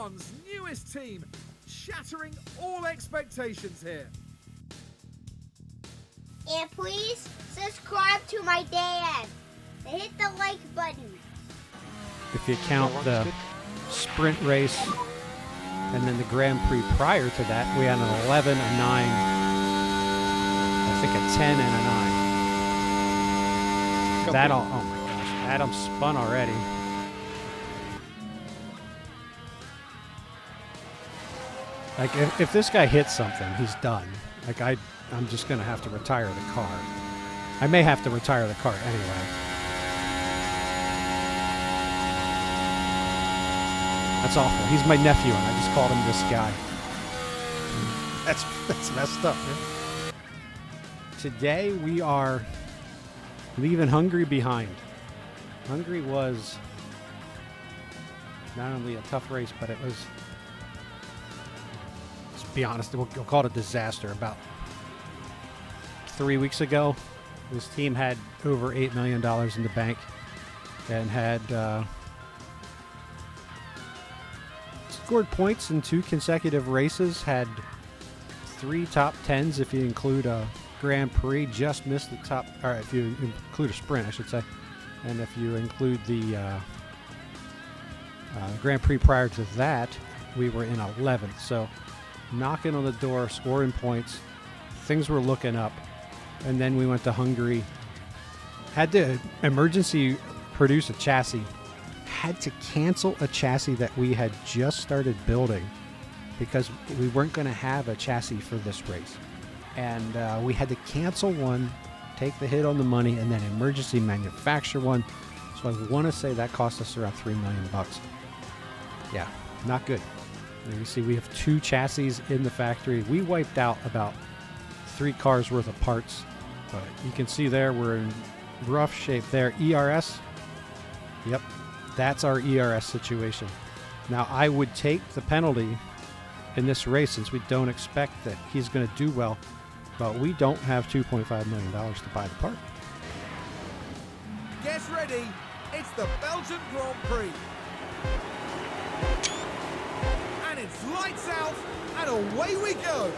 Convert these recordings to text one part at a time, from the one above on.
F1's newest team, shattering all expectations here. And please subscribe to my dad and hit the like button. If you count the sprint race and then the Grand Prix prior to that, we had an 11, a 9, I think a 10 and a 9. That all, oh my gosh, Adam spun already. Like, if this guy hits something, he's done. Like, I'm just going to have to retire the car. I may have to retire the car anyway. That's awful. He's my nephew, and I just called him this guy. That's messed up, man. Today, we are leaving Hungary behind. Hungary was not only a tough race, but it was, let's be honest, we'll call it a disaster. About 3 weeks ago, this team had over $8 million in the bank and had scored points in 2 consecutive races, had 3 top 10s if you include a Grand Prix, just missed the top, or if you include a sprint, I should say, and if you include the Grand Prix prior to that, we were in 11th. So knocking on the door, scoring points, things were looking up. And then we went to Hungary, had to emergency produce a chassis, had to cancel a chassis that we had just started building because we weren't going to have a chassis for this race. And we had to cancel one, take the hit on the money, and then emergency manufacture one. So I want to say that cost us around $3 million. Yeah, not good. And you see we have 2 chassis in the factory. We wiped out about 3 cars worth of parts. But you can see there we're in rough shape there. ERS. Yep, that's our ERS situation. Now I would take the penalty in this race since we don't expect that he's going to do well, but we don't have $2.5 million to buy the part. Get ready, it's the Belgian Grand Prix. And it's lights out and away we go.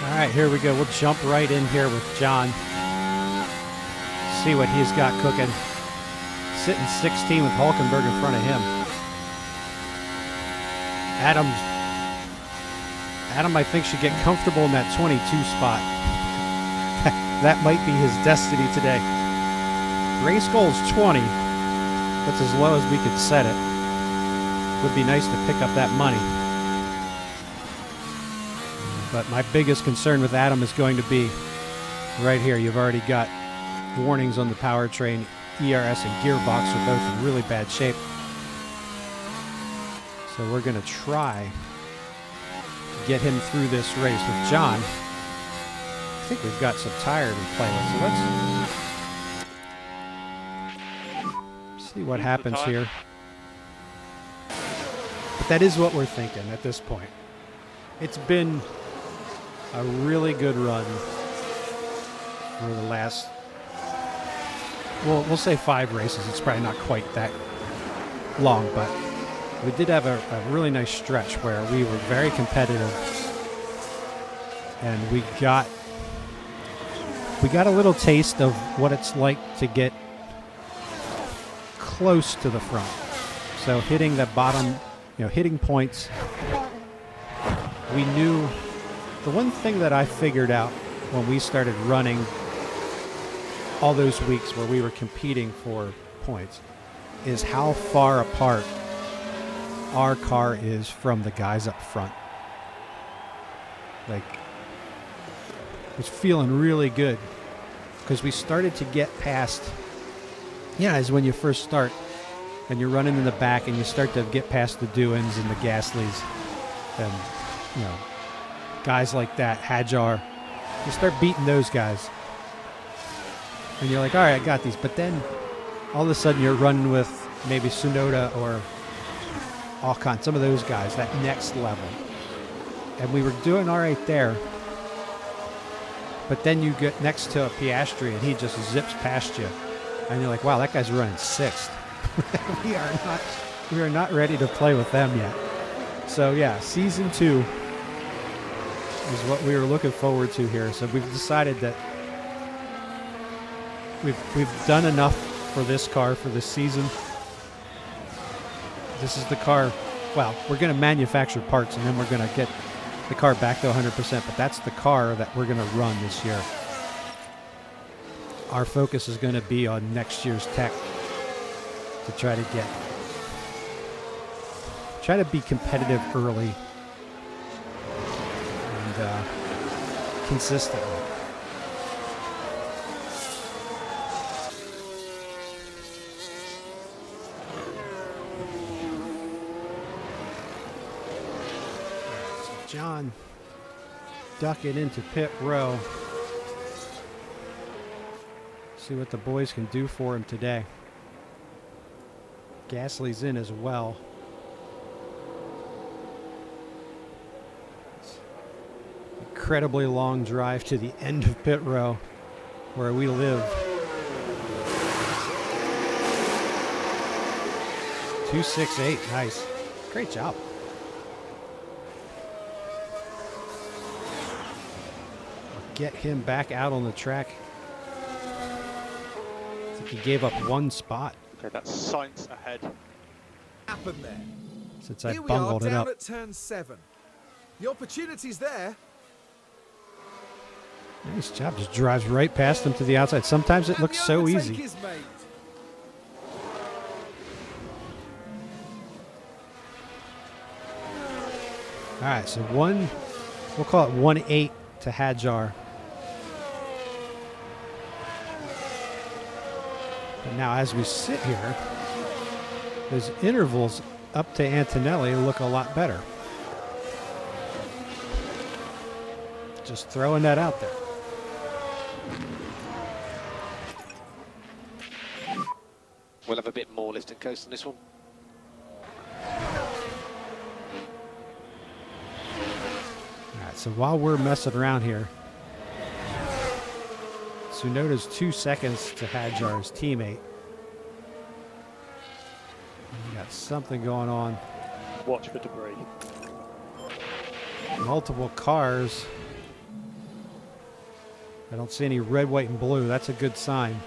All right, here we go. We'll jump right in here with John. See what he's got cooking. Sitting 16 with Hulkenberg in front of him. Adam, I think, should get comfortable in that 22 spot. That might be his destiny today. Race goal is 20. That's as low as we could set it. Would be nice to pick up that money. But my biggest concern with Adam is going to be right here. You've already got warnings on the powertrain. ERS and gearbox are both in really bad shape. So we're going to try to get him through this race with John. I think we've got some tire to play with. So let's see what happens here. But that is what we're thinking at this point. It's been a really good run for the last, well, we'll say 5 races. It's probably not quite that long, but we did have a really nice stretch where we were very competitive, and we got a little taste of what it's like to get close to the front. So hitting the bottom, hitting points, we knew. The one thing that I figured out when we started running all those weeks where we were competing for points is how far apart our car is from the guys up front. Like, it was feeling really good because we started to get past, as when you first start and you're running in the back and you start to get past the Dewins and the Gasleys and, guys like that, Hadjar, you start beating those guys. And you're like, all right, I got these. But then all of a sudden you're running with maybe Tsunoda or Ocon, some of those guys, that next level. And we were doing all right there. But then you get next to a Piastri and he just zips past you. And you're like, wow, that guy's running 6th. we are not ready to play with them yet. So yeah, season 2 is what we were looking forward to here. So we've decided that we've done enough for this car for this season. This is the car. Well, we're going to manufacture parts and then we're going to get the car back to 100%, but that's the car that we're going to run this year. Our focus is going to be on next year's tech to try to be competitive early and consistently. John ducking into pit row. See what the boys can do for him today. Gasly's in as well. Incredibly long drive to the end of pit row where we live. 268, nice. Great job. Get him back out on the track. I think he gave up 1 spot. Okay, that's Sainz ahead. Happened there. Since I Here we are bungled it down up. at turn 7. The opportunity's there. Nice job. Just drives right past him to the outside. Sometimes it And looks the so overtake easy. is made. All right, so we'll call it 1-8 to Hadjar. But now as we sit here, those intervals up to Antonelli look a lot better. Just throwing that out there. We'll have a bit more lift and coast on this one. All right, so while we're messing around here, Tsunoda's 2 seconds to Hadjar's teammate. We got something going on. Watch for debris. Multiple cars. I don't see any red, white, and blue. That's a good sign.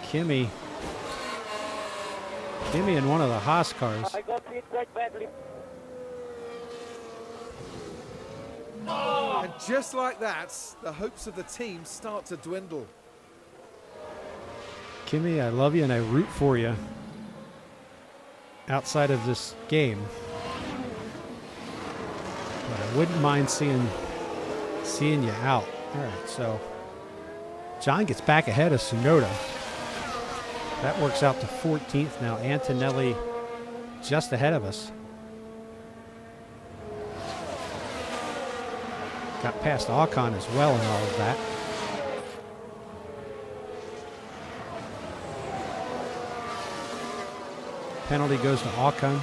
Kimmy in one of the Haas cars. I got hit quite badly. And just like that, the hopes of the team start to dwindle. Kimmy, I love you and I root for you outside of this game. But I wouldn't mind seeing you out. All right, so John gets back ahead of Tsunoda. That works out to 14th now. Antonelli just ahead of us. Got past Ocon as well and all of that. Penalty goes to Ocon.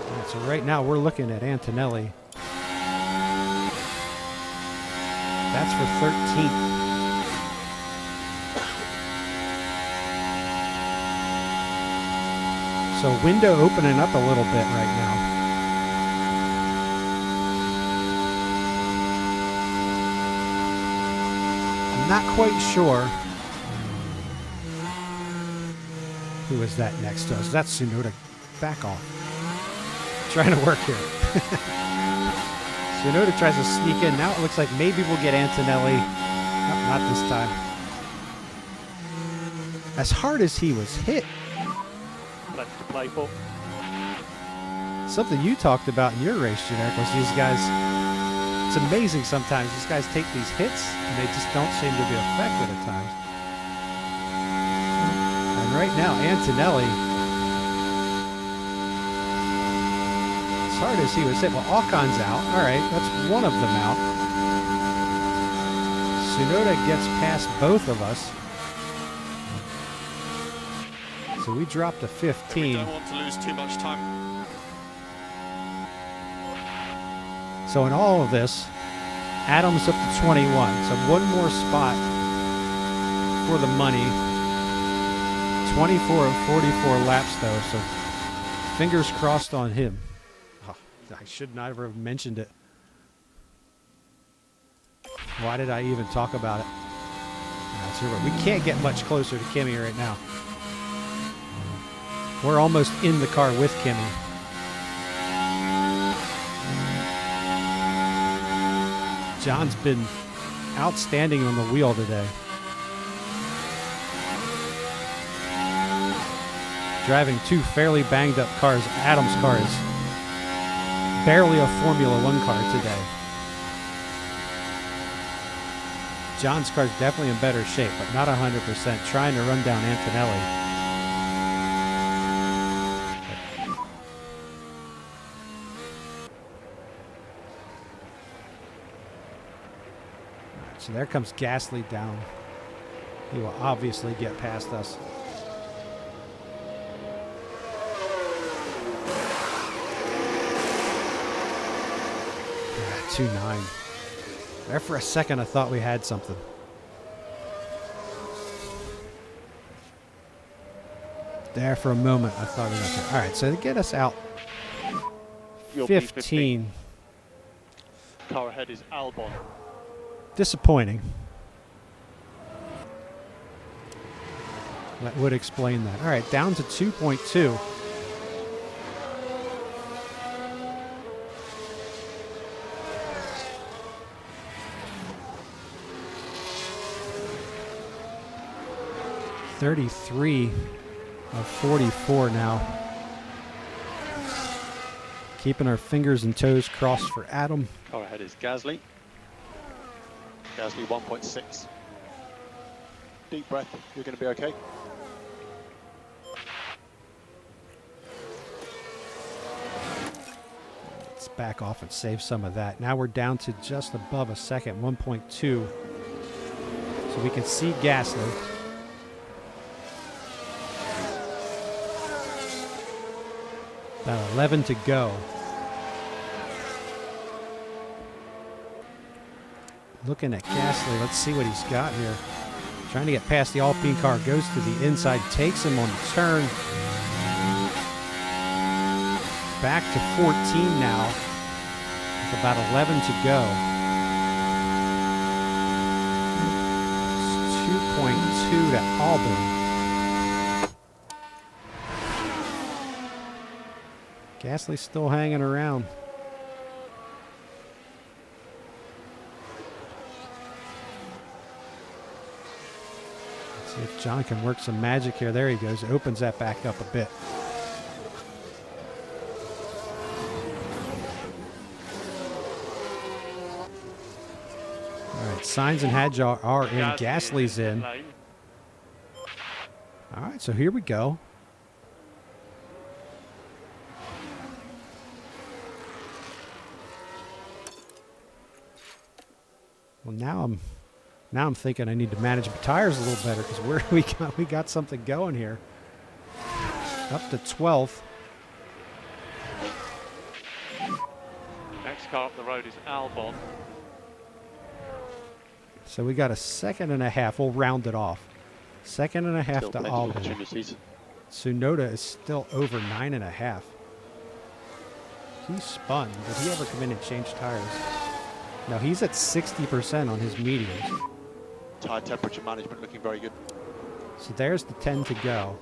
Right, so right now we're looking at Antonelli. That's for 13th. So window opening up a little bit right now. I'm not quite sure who is that next to us. That's Tsunoda. Back off. Trying to work here. Tsunoda tries to sneak in. Now it looks like maybe we'll get Antonelli. Nope, not this time. As hard as he was hit. Plenty to play for. Something you talked about in your race, Generic, was these guys. It's amazing sometimes. These guys take these hits and they just don't seem to be effective at times. And right now, Antonelli, as hard as he was hit, well, Ocon's out. All right, that's one of them out. Tsunoda gets past both of us. So we dropped to 15. We don't want to lose too much time. So in all of this, Adam's up to 21. So one more spot for the money. 24 of 44 laps though, so fingers crossed on him. Oh, I should not have mentioned it. Why did I even talk about it? We can't get much closer to Kimmy right now. We're almost in the car with Kimmy. John's been outstanding on the wheel today. Driving two fairly banged up cars. Adam's car is barely a Formula One car today. John's car is definitely in better shape, but not 100%. Trying to run down Antonelli. So there comes Gasly down. He will obviously get past us. Yeah, 2.9. There for a second I thought we had something. There for a moment I thought we had something. All right, so to get us out, 15. Car ahead is Albon. Disappointing. That would explain that. All right, down to 2.2. .33 of 44 now. Keeping our fingers and toes crossed for Adam. Car ahead is Gasly. Gasly 1.6. Deep breath, you're going to be okay. Let's back off and save some of that. Now we're down to just above a second, 1.2. So we can see Gasly. About 11 to go. Looking at Gasly, let's see what he's got here. Trying to get past the Alpine car, goes to the inside, takes him on the turn. Back to 14 now, with about 11 to go. It's 2.2 to Albon. Gasly's still hanging around. Let's see if John can work some magic here. There he goes. Opens that back up a bit. All right, Sainz and Hadjar are in. Gasly's in. All right, so here we go. Well, now I'm thinking I need to manage my tires a little better because we got something going here. Up to 12th. Next car up the road is Albon. So we got a second and a half. We'll round it off. Second and a half Still to plenty of Albon. opportunities. Tsunoda is still over 9.5. He spun. Did he ever come in and change tires? No, he's at 60% on his mediums. Tire temperature management looking very good. So there's the 10 to go.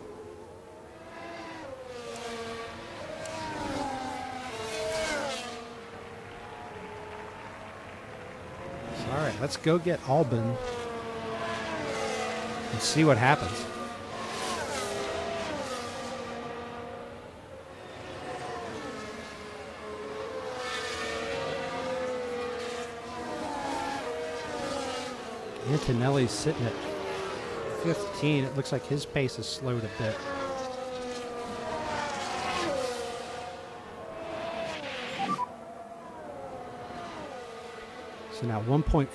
So, all right, let's go get Albon and see what happens. Antonelli's sitting at 15. It looks like his pace has slowed a bit. So now 1.4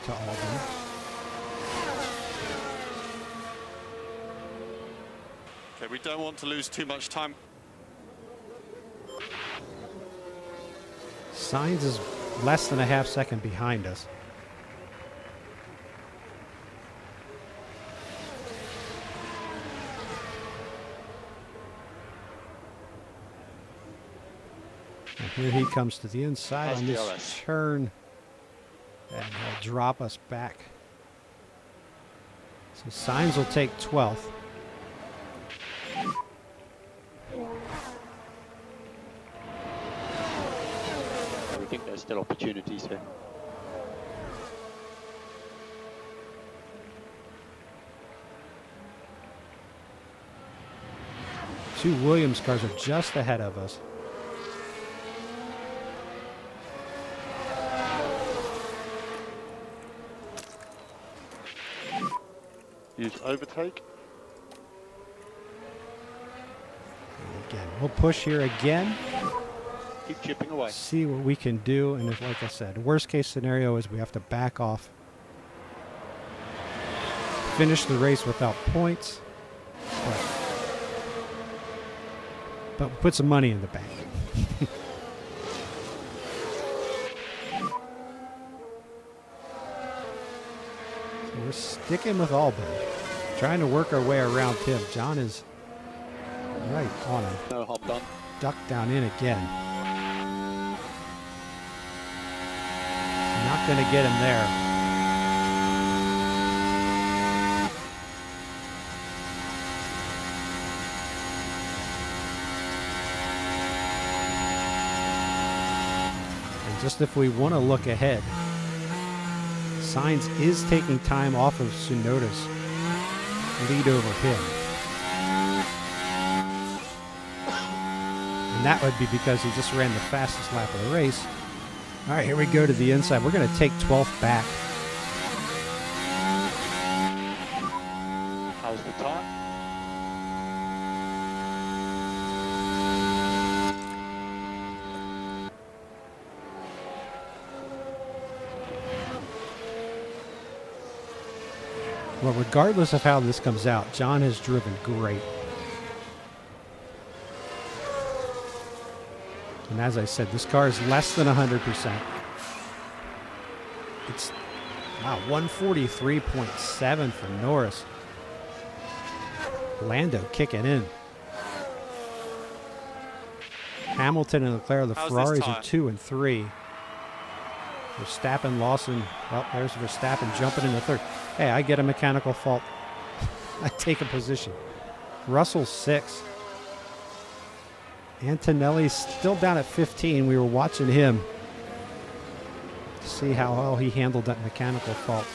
to Albon. Okay, we don't want to lose too much time. Sainz is less than a half second behind us. And here he comes to the inside on this DRS. turn, and he'll drop us back. So Sainz will take 12th. We think there's still opportunities here. Two Williams cars are just ahead of us. Use overtake. And again, we'll push here again. Keep chipping away. See what we can do, and if, like I said, worst case scenario is we have to back off. Finish the race without points. But put some money in the bank. So we're sticking with Albon, trying to work our way around him. John is right on him. No hop done. Duck down in again. Not going to get him there. Just if we want to look ahead, Sainz is taking time off of Tsunoda's lead over him. And that would be because he just ran the fastest lap of the race. All right, here we go to the inside. We're going to take 12th back. How's the time? Well, regardless of how this comes out, John has driven great. And as I said, this car is less than 100%. It's, wow, 143.7 for Norris. Lando kicking in. Hamilton and Leclerc, the How's this Ferraris time? are 2 and 3. Verstappen, Lawson, well, there's Verstappen jumping in the third. Hey, I get a mechanical fault. I take a position. Russell 6. Antonelli's still down at 15. We were watching him to see how well he handled that mechanical fault.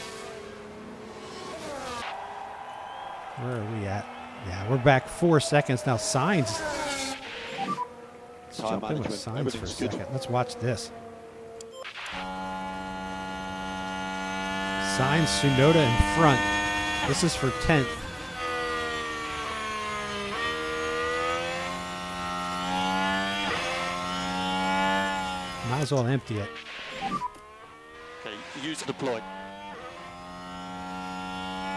Where are we at? Yeah, we're back 4 seconds now. Sainz. Let's Time jump in with management, Sainz for a everything's good. second. Let's watch this. Sainz, Tsunoda in front. This is for 10th. Might as well empty it. Okay, use Deploy.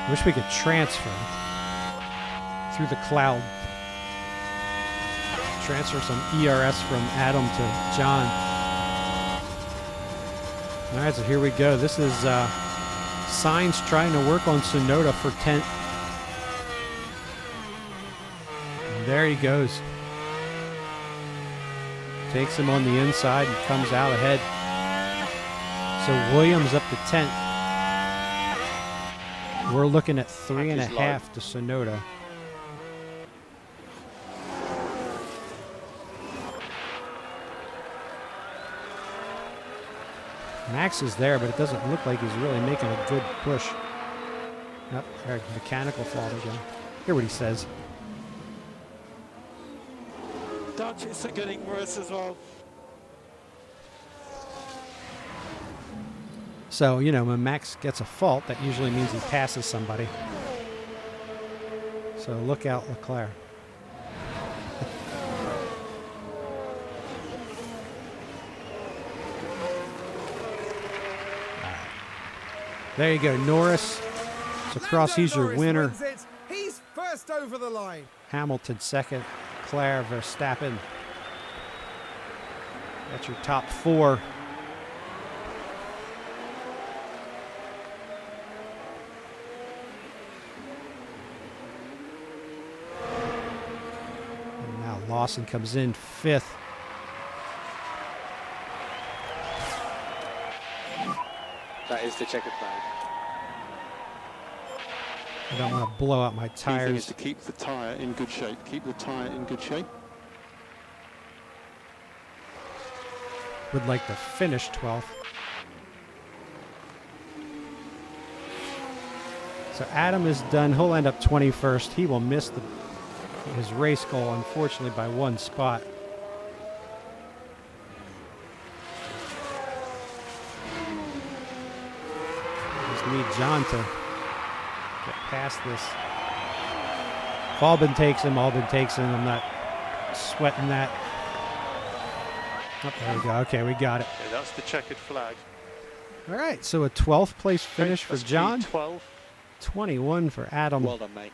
Wish we could transfer through the cloud. Transfer some ERS from Adam to John. All right, so here we go. This is Sainz trying to work on Tsunoda for 10th. And there he goes. Takes him on the inside and comes out ahead. So Williams up to 10th. We're looking at 3.5 to Tsunoda. Max is there, but it doesn't look like he's really making a good push. Yep, there, mechanical fault again. Hear what he says. Dodges are getting worse as well. So, you know, when Max gets a fault, that usually means he passes somebody. So look out, Leclerc. There you go, Norris. So Cross, he's your Norris winner. wins it. He's first over the line. Hamilton second. Leclerc, Verstappen. That's your top four. Lawson comes in 5th. That is the checkered flag. I don't want to blow out my Key thing is tires. to keep the tyre in good shape. Keep the tyre in good shape. Would like to finish 12th. So Adam is done. He'll end up 21st. He will miss his race goal, unfortunately, by 1 spot. Just need John to get past this. If Albin takes him, Albin takes him. I'm not sweating that. Oh, there we go. Okay, we got it. Okay, that's the checkered flag. All right, so a 12th place finish for That's John. P12. 21 for Adam. Well done, mate.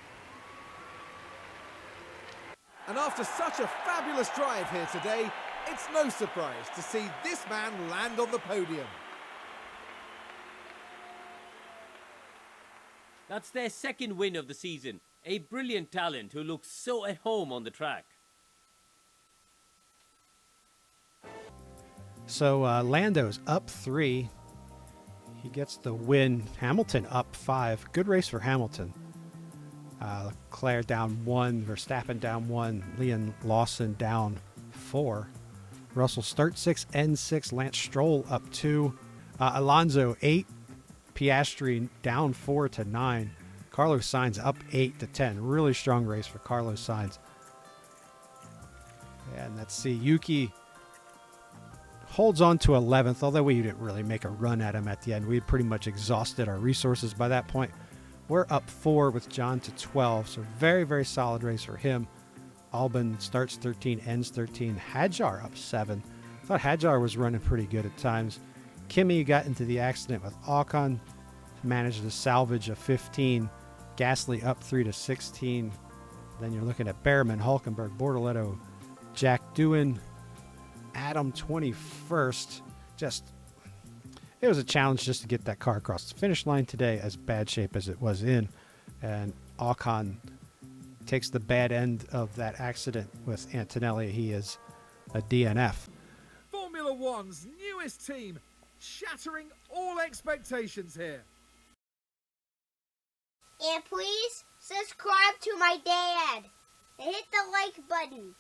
And after such a fabulous drive here today, it's no surprise to see this man land on the podium. That's their second win of the season. A brilliant talent who looks so at home on the track. So Lando's up 3. He gets the win. Hamilton up 5. Good race for Hamilton. Leclerc down 1. Verstappen down 1. Liam Lawson down 4. Russell start 6, end 6. Lance Stroll up 2. Alonso 8. Piastri down 4 to 9. Carlos Sainz up 8 to 10. Really strong race for Carlos Sainz. And let's see, Yuki holds on to 11th, although we didn't really make a run at him at the end. We had pretty much exhausted our resources by that point. We're up 4 with John to 12, so very, very solid race for him. Albin starts 13, ends 13. Hadjar up 7. I thought Hadjar was running pretty good at times. Kimi got into the accident with Ocon, managed to salvage a 15. Gasly up 3 to 16. Then you're looking at Behrman, Hulkenberg, Bortoletto, Jack Doohan, Adam 21st. It was a challenge just to get that car across the finish line today, as bad shape as it was in. And Ocon takes the bad end of that accident with Antonelli. He is a DNF. Formula One's newest team, shattering all expectations here. And please subscribe to my dad. And hit the like button.